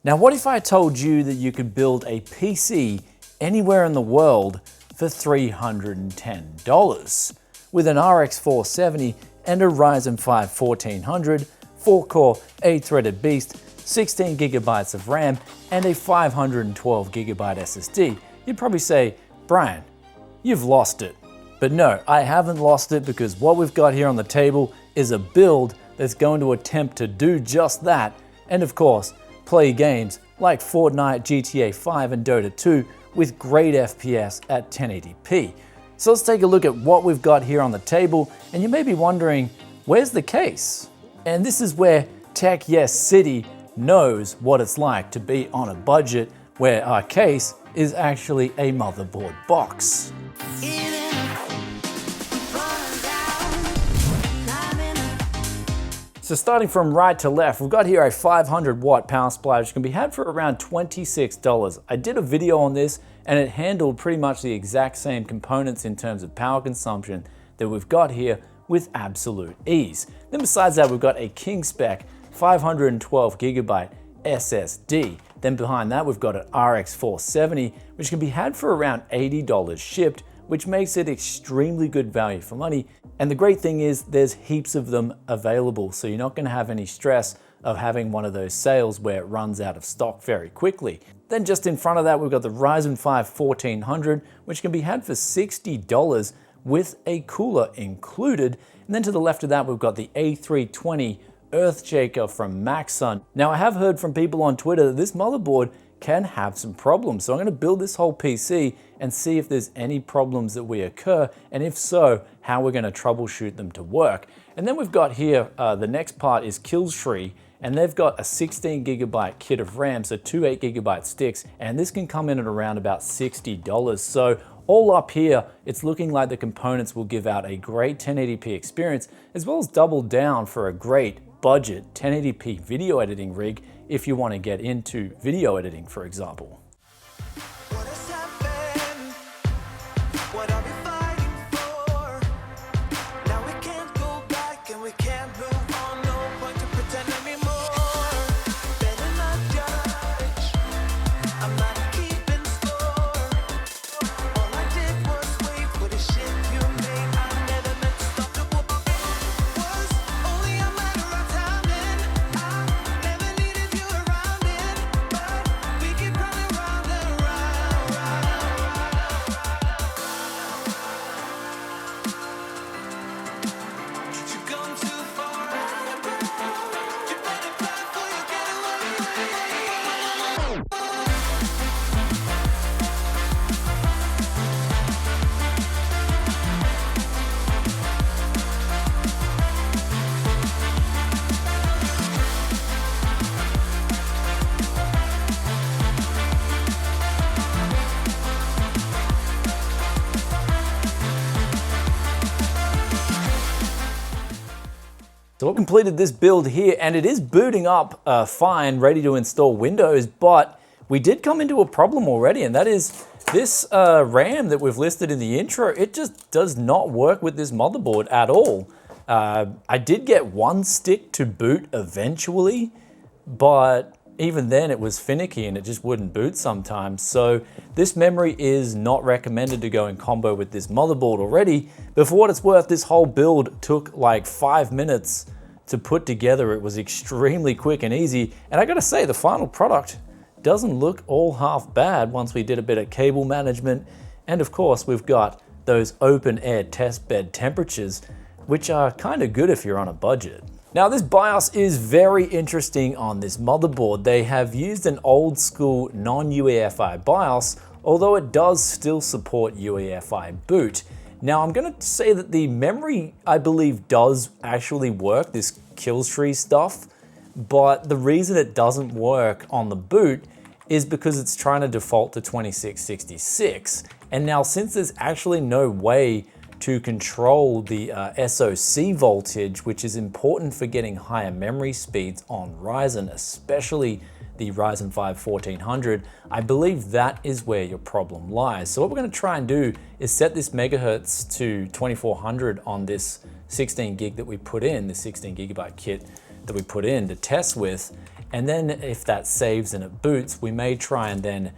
Now, what if I told you that you could build a PC anywhere in the world for $310 with an RX 470 and a Ryzen 5 1400, 4-core, 8-threaded beast, 16 gigabytes of RAM, and a 512 gigabyte SSD? You'd probably say, Brian, you've lost it. But no, I haven't lost it, because what we've got here on the table is a build that's going to attempt to do just that, and of course, play games like Fortnite, GTA 5, and Dota 2 with great FPS at 1080p. So let's take a look at what we've got here on the table, and you may be wondering, where's the case? And this is where Tech Yes City knows what it's like to be on a budget, where our case is actually a motherboard box. So starting from right to left, we've got here a 500 watt power supply, which can be had for around $26. I did a video on this and it handled pretty much the exact same components in terms of power consumption that we've got here with absolute ease. Then besides that, we've got a king spec 512 gigabyte SSD. Then behind that, we've got an RX 470, which can be had for around $80 shipped, which makes it extremely good value for money. And the great thing is there's heaps of them available, so you're not going to have any stress of having one of those sales where it runs out of stock very quickly. Then just in front of that, we've got the Ryzen 5 1400, which can be had for $60 with a cooler included. And then to the left of that, we've got the A320 Earthshaker from Maxsun. Now, I have heard from people on Twitter that this motherboard can have some problems. So I'm going to build this whole PC and see if there's any problems that we occur, and if so, how we're going to troubleshoot them to work. And then we've got here, the next part is Killtree, and they've got a 16 gigabyte kit of RAM, so two 8 gigabyte sticks, and this can come in at around about $60. So all up here, it's looking like the components will give out a great 1080p experience, as well as double down for a great budget 1080p video editing rig if you want to get into video editing, for example. So I completed this build here, and it is booting up fine, ready to install Windows, but we did come into a problem already, and that is this RAM that we've listed in the intro. It just does not work with this motherboard at all. I did get one stick to boot eventually, but even then it was finicky and it just wouldn't boot sometimes. So this memory is not recommended to go in combo with this motherboard already. But for what it's worth, this whole build took like 5 minutes to put together. It was extremely quick and easy. And I gotta say, the final product doesn't look all half bad once we did a bit of cable management. And of course, we've got those open air test bed temperatures, which are kind of good if you're on a budget. Now, this BIOS is very interesting on this motherboard. They have used an old school non-UEFI BIOS, although it does still support UEFI boot. Now, I'm gonna say that the memory, I believe, does actually work, this Killtree stuff, but the reason it doesn't work on the boot is because it's trying to default to 2666. And now, since there's actually no way to control the SoC voltage, which is important for getting higher memory speeds on Ryzen, especially the Ryzen 5 1400, I believe that is where your problem lies. So what we're going to try and do is set this megahertz to 2400 on this 16 gig that we put in, the 16 gigabyte kit that we put in to test with. And then if that saves and it boots, we may try and then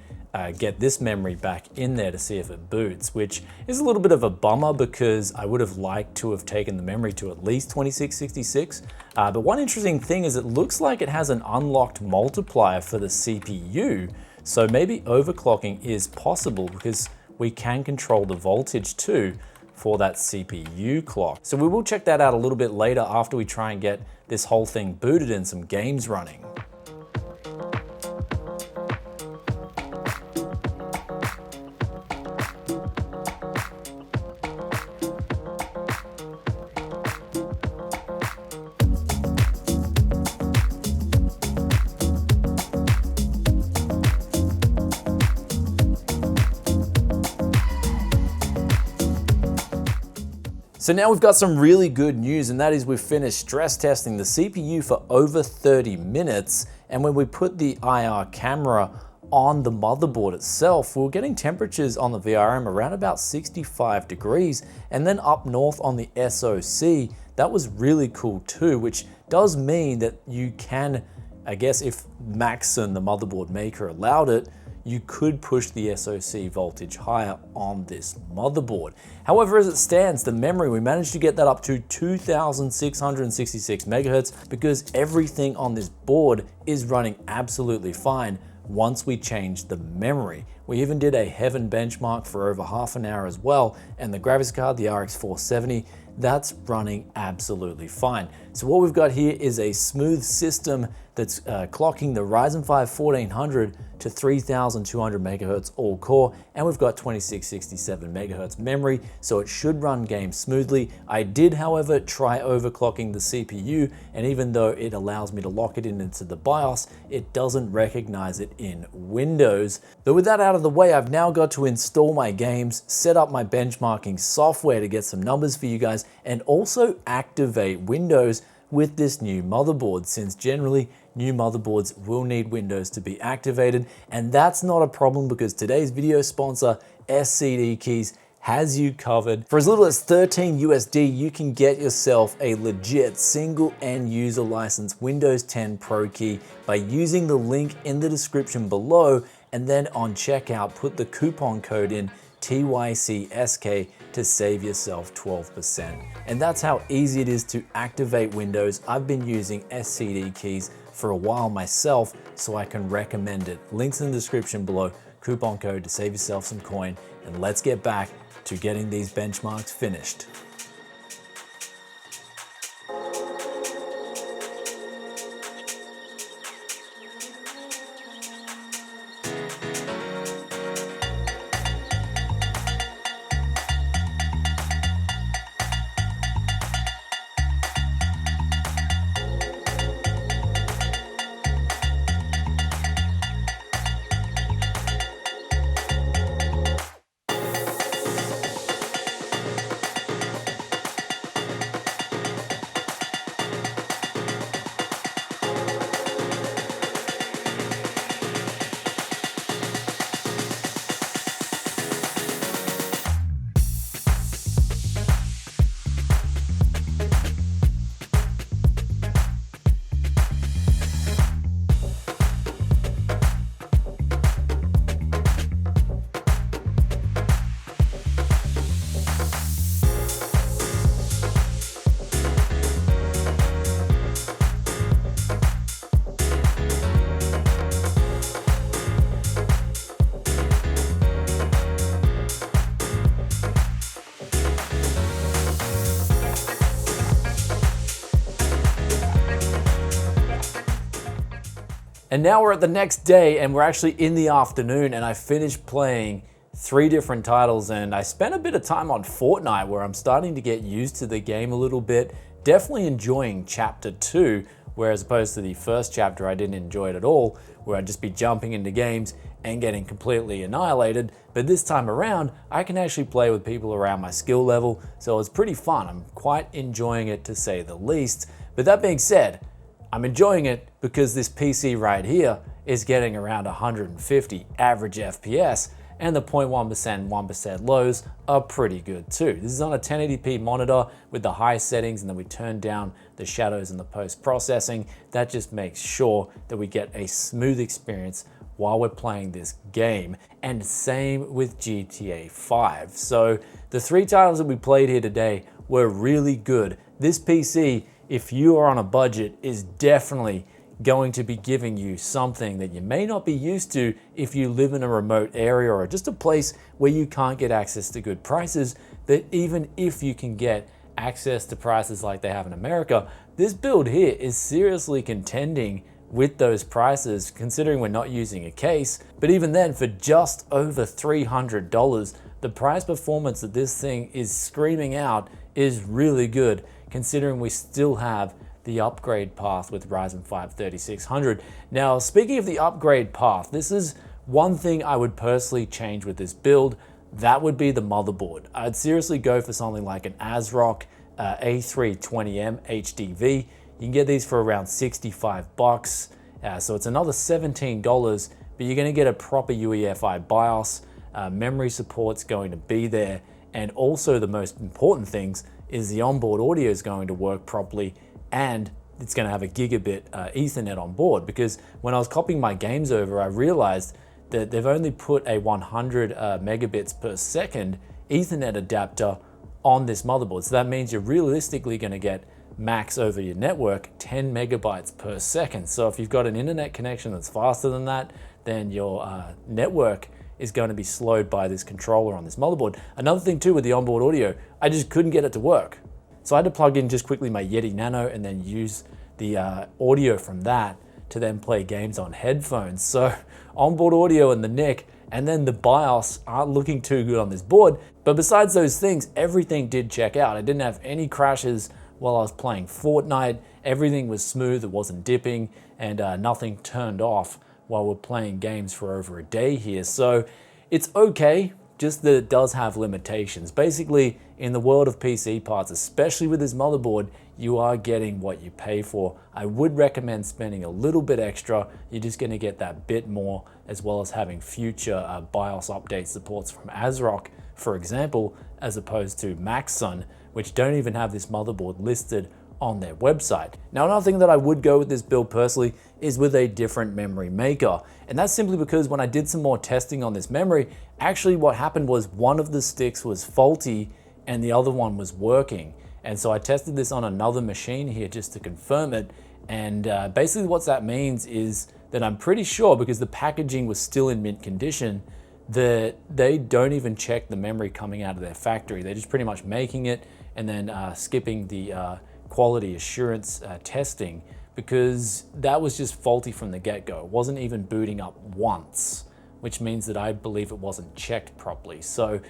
get this memory back in there to see if it boots, which is a little bit of a bummer because I would have liked to have taken the memory to at least 2666. But one interesting thing is it looks like it has an unlocked multiplier for the CPU. So maybe overclocking is possible because we can control the voltage too for that CPU clock. So we will check that out a little bit later after we try and get this whole thing booted and some games running. So now we've got some really good news, and that is we've finished stress testing the CPU for over 30 minutes. And when we put the IR camera on the motherboard itself, we were getting temperatures on the VRM around about 65 degrees. And then up north on the SoC, that was really cool too, which does mean that you can, I guess if Maxon, the motherboard maker, allowed it, you could push the SoC voltage higher on this motherboard. However, as it stands, the memory, we managed to get that up to 2666 megahertz because everything on this board is running absolutely fine once we changed the memory. We even did a Heaven benchmark for over half an hour as well, and the graphics card, the RX 470, that's running absolutely fine. So what we've got here is a smooth system that's clocking the Ryzen 5 1400 to 3200 megahertz all core, and we've got 2667 megahertz memory, so it should run games smoothly. I did, however, try overclocking the CPU, and even though it allows me to lock it into the BIOS, it doesn't recognize it in Windows. But with that out of the way, I've now got to install my games, set up my benchmarking software to get some numbers for you guys, and also activate Windows with this new motherboard, since generally new motherboards will need Windows to be activated. And that's not a problem because today's video sponsor, SCD Keys, has you covered. For as little as 13 USD, you can get yourself a legit single end user license Windows 10 Pro key by using the link in the description below, and then on checkout, put the coupon code in TYCSK to save yourself 12%. And that's how easy it is to activate Windows. I've been using SCD Keys for a while myself, so I can recommend it. Links in the description below, coupon code to save yourself some coin, and let's get back to getting these benchmarks finished. And now we're at the next day, and we're actually in the afternoon, and I finished playing 3 different titles, and I spent a bit of time on Fortnite where I'm starting to get used to the game a little bit. Definitely enjoying Chapter 2, where as opposed to the first chapter I didn't enjoy it at all, where I'd just be jumping into games and getting completely annihilated. But this time around, I can actually play with people around my skill level, so it's pretty fun. I'm quite enjoying it, to say the least. But that being said, I'm enjoying it because this PC right here is getting around 150 average FPS, and the 0.1%, 1% lows are pretty good too. This is on a 1080p monitor with the high settings, and then we turn down the shadows and the post-processing. That just makes sure that we get a smooth experience while we're playing this game, and same with GTA 5. So the 3 titles that we played here today were really good. This PC, if you are on a budget, is definitely going to be giving you something that you may not be used to if you live in a remote area or just a place where you can't get access to good prices. That even if you can get access to prices like they have in America, this build here is seriously contending with those prices, considering we're not using a case. But even then, for just over $300, the price performance that this thing is screaming out is really good, considering we still have the upgrade path with Ryzen 5 3600. Now, speaking of the upgrade path, this is one thing I would personally change with this build. That would be the motherboard. I'd seriously go for something like an ASRock A320M HDV. You can get these for around 65 bucks. So it's another $17, but you're gonna get a proper UEFI BIOS. Memory support's going to be there. And also the most important things is the onboard audio is going to work properly, and it's going to have a gigabit Ethernet on board, because when I was copying my games over, I realized that they've only put a 100 megabits per second Ethernet adapter on this motherboard. So that means you're realistically going to get max over your network 10 megabytes per second. So if you've got an internet connection that's faster than that, then your network is going to be slowed by this controller on this motherboard. Another thing too with the onboard audio, I just couldn't get it to work. So I had to plug in just quickly my Yeti Nano and then use the audio from that to then play games on headphones. So onboard audio and the NIC and then the BIOS aren't looking too good on this board. But besides those things, everything did check out. I didn't have any crashes while I was playing Fortnite. Everything was smooth, it wasn't dipping, and nothing turned off while we're playing games for over a day here. So it's okay, just that it does have limitations. Basically, in the world of PC parts, especially with this motherboard, you are getting what you pay for. I would recommend spending a little bit extra. You're just gonna get that bit more, as well as having future BIOS update supports from ASRock, for example, as opposed to Maxsun, which don't even have this motherboard listed on their website. Now, another thing that I would go with this build personally is with a different memory maker. And that's simply because when I did some more testing on this memory, actually what happened was one of the sticks was faulty and the other one was working. And so I tested this on another machine here just to confirm it. And basically what that means is that I'm pretty sure, because the packaging was still in mint condition, that they don't even check the memory coming out of their factory. They're just pretty much making it and then skipping the quality assurance testing, because that was just faulty from the get-go. It wasn't even booting up once, which means that I believe it wasn't checked properly. So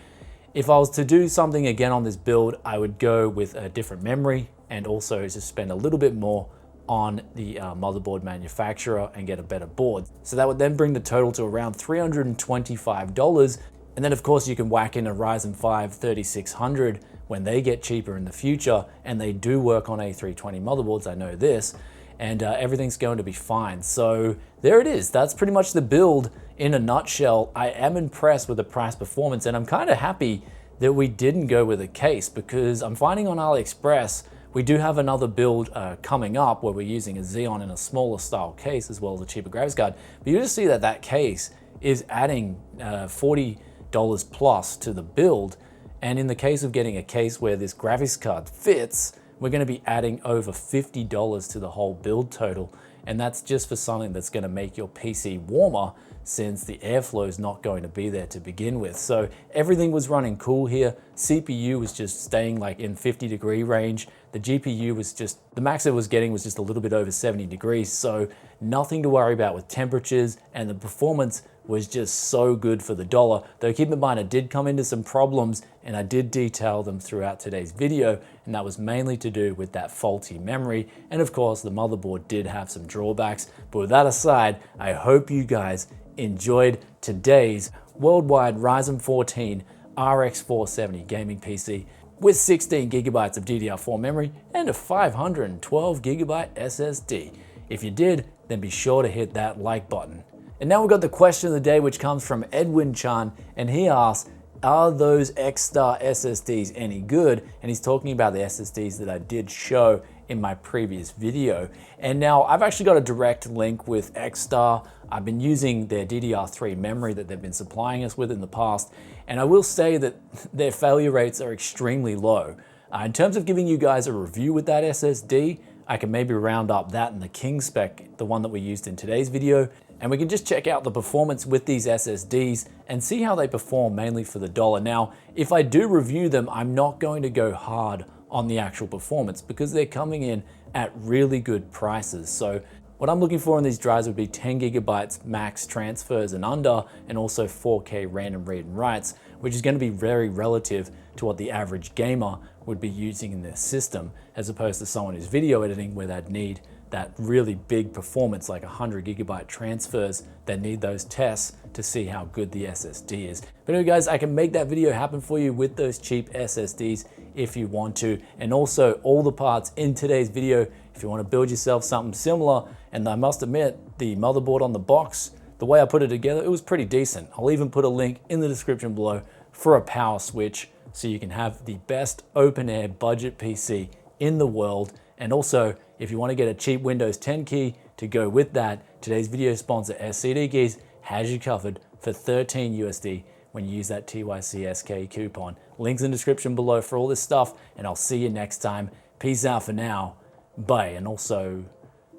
if I was to do something again on this build, I would go with a different memory and also just spend a little bit more on the motherboard manufacturer and get a better board. So that would then bring the total to around $325. And then of course you can whack in a Ryzen 5 3600 when they get cheaper in the future, and they do work on A320 motherboards, I know this, and everything's going to be fine. So there it is. That's pretty much the build in a nutshell. I am impressed with the price performance, and I'm kind of happy that we didn't go with a case, because I'm finding on AliExpress, we do have another build coming up where we're using a Xeon in a smaller style case as well as a cheaper graphics card. But you just see that that case is adding $40 plus to the build. And in the case of getting a case where this graphics card fits, we're going to be adding over $50 to the whole build total. And that's just for something that's going to make your PC warmer, since the airflow is not going to be there to begin with. So everything was running cool here. CPU was just staying like in 50-degree range. The GPU was just, the max it was getting was just a little bit over 70 degrees. So nothing to worry about with temperatures, and the performance was just so good for the dollar. Though keep in mind, I did come into some problems, and I did detail them throughout today's video, and that was mainly to do with that faulty memory. And of course, the motherboard did have some drawbacks. But with that aside, I hope you guys enjoyed today's worldwide Ryzen 14 RX 470 gaming PC with 16 gigabytes of DDR4 memory and a 512 gigabyte SSD. If you did, then be sure to hit that like button. And now we've got the question of the day, which comes from Edwin Chan, and he asks, are those X-Star SSDs any good? And he's talking about the SSDs that I did show in my previous video. And now I've actually got a direct link with X-Star. I've been using their DDR3 memory that they've been supplying us with in the past, and I will say that their failure rates are extremely low. In terms of giving you guys a review with that SSD, I can maybe round up that and the King spec, the one that we used in today's video, and we can just check out the performance with these SSDs and see how they perform mainly for the dollar. Now, if I do review them, I'm not going to go hard on the actual performance because they're coming in at really good prices. So what I'm looking for in these drives would be 10 gigabytes max transfers and under, and also 4K random read and writes, which is going to be very relative to what the average gamer would be using in their system, as opposed to someone who's video editing where they'd need that really big performance, like 100 gigabyte transfers, that need those tests to see how good the SSD is. But anyway guys, I can make that video happen for you with those cheap SSDs if you want to. And also all the parts in today's video, if you want to build yourself something similar. And I must admit, the motherboard on the box, the way I put it together, it was pretty decent. I'll even put a link in the description below for a power switch so you can have the best open air budget PC in the world. And also, if you want to get a cheap Windows 10 key to go with that, today's video sponsor SCD Keys has you covered for 13 USD when you use that TYCSK coupon. Links in the description below for all this stuff, and I'll see you next time. Peace out for now. Bye. And also,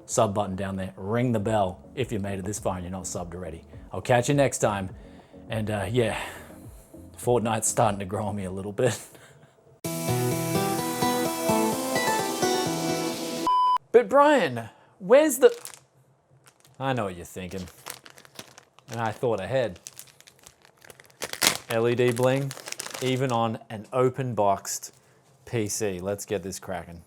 sub button down there, ring the bell if you made it this far and you're not subbed already. I'll catch you next time. And yeah, Fortnite's starting to grow on me a little bit. But Brian, where's the... I know what you're thinking. And I thought ahead. LED bling, even on an open boxed PC. Let's get this cracking.